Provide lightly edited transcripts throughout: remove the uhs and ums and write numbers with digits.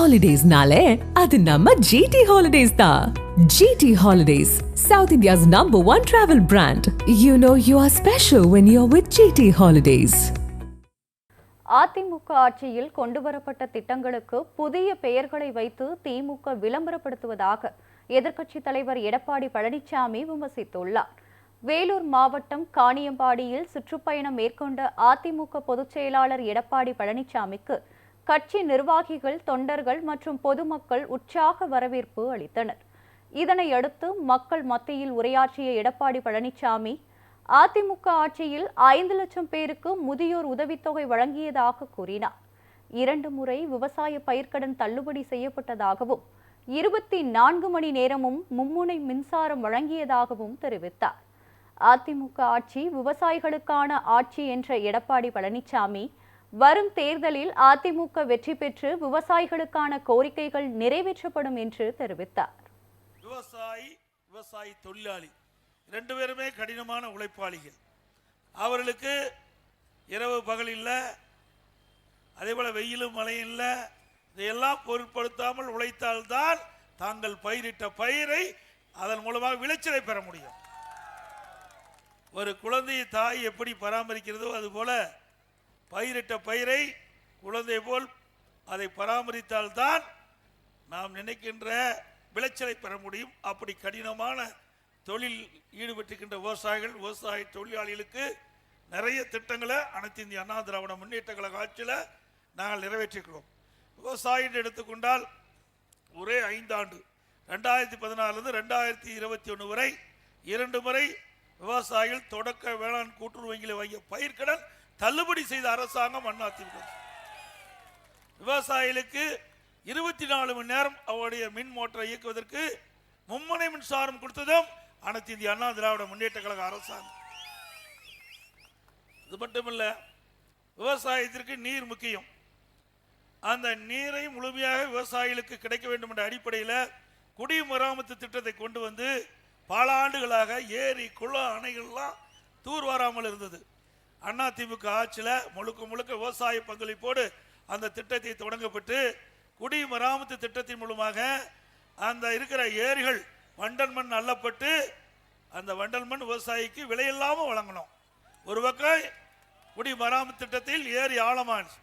ஹாலிடேஸ்னாலே அது நம்ம ஜிடி ஹாலிடேஸ் தான். GT holidays, South India's #1 travel brand. You know you are special when you're with GT Holidays. AIADMK ஆட்சியில் கொண்டுவரப்பட்ட திட்டங்களுக்கு புதிய பெயர்களை வைத்து திமுக விளம்பரப்படுத்துவதாக எதிர்க்கட்சித் தலைவர் எடப்பாடி பழனிசாமி விமர்சித்துள்ளார். வேலூர் மாவட்டம் காணியம்பாடியில் சுற்றுப்பயணம் மேற்கொண்ட அதிமுக பொதுச் செயலாளர் எடப்பாடி பழனிசாமிக்கு கட்சி நிர்வாகிகள், தொண்டர்கள் மற்றும் பொதுமக்கள் உற்சாக வரவேற்பு அளித்தனர். இதனையடுத்து மக்கள் மத்தியில் உரையாற்றிய எடப்பாடி பழனிசாமி, அதிமுக ஆட்சியில் 5 லட்சம் பேருக்கு முதியோர் உதவித்தொகை வழங்கியதாக கூறினார். 2 முறை விவசாய பயிர்க்கடன் தள்ளுபடி செய்யப்பட்டதாகவும் 24 மணி நேரமும் மும்முனை மின்சாரம் வழங்கியதாகவும் தெரிவித்தார். அதிமுக ஆட்சி விவசாயிகளுக்கான ஆட்சி என்ற எடப்பாடி பழனிசாமி, வரும் தேர்தலில் அதிமுக வெற்றி பெற்று விவசாயிகளுக்கான கோரிக்கைகள் நிறைவேற்றப்படும் என்று தெரிவித்தார். விவசாயி தொழிலாளி 2 பேருமே கடினமான உழைப்பாளிகள். அவர்களுக்கு இரவு பகல் இல்லை, அதே போல வெயிலும் மழையும் இல்லை. இதையெல்லாம் பொருட்படுத்தாமல் உழைத்தால்தான் தாங்கள் பயிரிட்ட பயிரை அதன் மூலமாக விளைச்சலை பெற முடியும். ஒரு குழந்தையை தாய் எப்படி பராமரிக்கிறதோ அதுபோல பயிரிட்ட பயிரை குழந்தை போல் அதை பராமரித்தால்தான் நாம் நினைக்கின்ற விளைச்சலை பெற முடியும். அப்படி கடினமான தொழில் ஈடுபட்டிருக்கின்ற விவசாய தொழிலாளிகளுக்கு நிறைய திட்டங்களை அனைத்து இந்திய அண்ணா திராவிட முன்னேற்ற கழக ஆட்சியில் நாங்கள் நிறைவேற்றிருக்கிறோம். விவசாயம் எடுத்துக்கொண்டால் ஒரே 5 ஆண்டு 2014 2021 வரை 2 முறை விவசாயிகள் தொடக்க வேளாண் கூட்டுறவு வங்கியில் வாங்கிய பயிர்க்கடன் தள்ளுபடி செய்த அரசாங்கம் அதிமுக. விவசாயிகளுக்கு 24 மணி நேரம் அவருடைய மின் மோட்டரை இயக்குவதற்கு மும்முனை மின்சாரம் கொடுத்ததும் அனைத்து இந்திய அண்ணா திராவிட முன்னேற்ற கழக அரசாங்கம். இது மட்டுமல்ல, விவசாயத்திற்கு நீர் முக்கியம். அந்த நீரை முழுமையாக விவசாயிகளுக்கு கிடைக்க வேண்டும் என்ற அடிப்படையில் குடிமராமத்து திட்டத்தை கொண்டு வந்து பல ஆண்டுகளாக ஏரி, குளம், அணைகள்லாம் தூர்வாராமல் இருந்தது. அதிமுக ஆட்சியில் முழுக்க விவசாய பங்களிப்போடு அந்த திட்டத்தை தொடங்கப்பட்டு குடிமராமத்து திட்டத்தின் மூலமாக அந்த இருக்கிற ஏரிகள் வண்டல் மண் அள்ளப்பட்டு அந்த வண்டல் மண் விவசாயிக்கு விலையில்லாமல் வழங்கணும். ஒரு பக்கம் குடிமராமத்து திட்டத்தில் ஏரி ஆழமானது,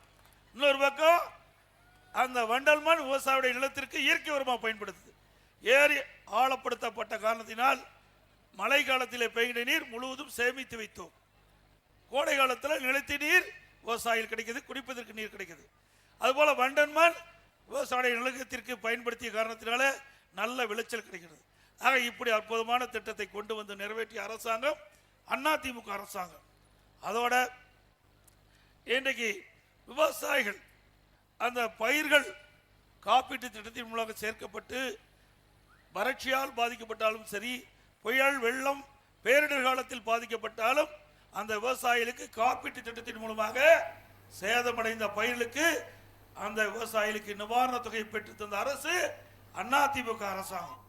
இன்னொரு பக்கம் அந்த வண்டல் மண் விவசாயியுடைய நிலத்திற்கு இயற்கை உரமாக பயன்படுத்துது. ஏரி ஆழப்படுத்தப்பட்ட காரணத்தினால் மழை காலத்தில் பெய்கிற நீர் முழுவதும் சேமித்து வைத்தோம். கோடை காலத்தில் நிலத்தி நீர் விவசாயிகள் கிடைக்கிறது, குடிப்பதற்கு நீர் கிடைக்கிறது. அதுபோல வண்டல் மண் விவசாய நிலத்திற்கு பயன்படுத்திய காரணத்தினால நல்ல விளைச்சல் கிடைக்கிறது. ஆக இப்படி அற்புதமான திட்டத்தை கொண்டு வந்து நிறைவேற்றிய அரசாங்கம் அதிமுக அரசாங்கம். அதோட இன்றைக்கு விவசாயிகள் அந்த பயிர்கள் காப்பீட்டு திட்டத்தின் மூலமாக சேர்க்கப்பட்டு வறட்சியால் பாதிக்கப்பட்டாலும் சரி, புயல், வெள்ளம், பேரிடர் காலத்தில் பாதிக்கப்பட்டாலும் அந்த விவசாயிகளுக்கு காப்பீட்டு திட்டத்தின் மூலமாக சேதமடைந்த பயிர்களுக்கு அந்த விவசாயிகளுக்கு நிவாரண தொகை பெற்று தந்த அரசு அதிமுக அரசாங்கம்.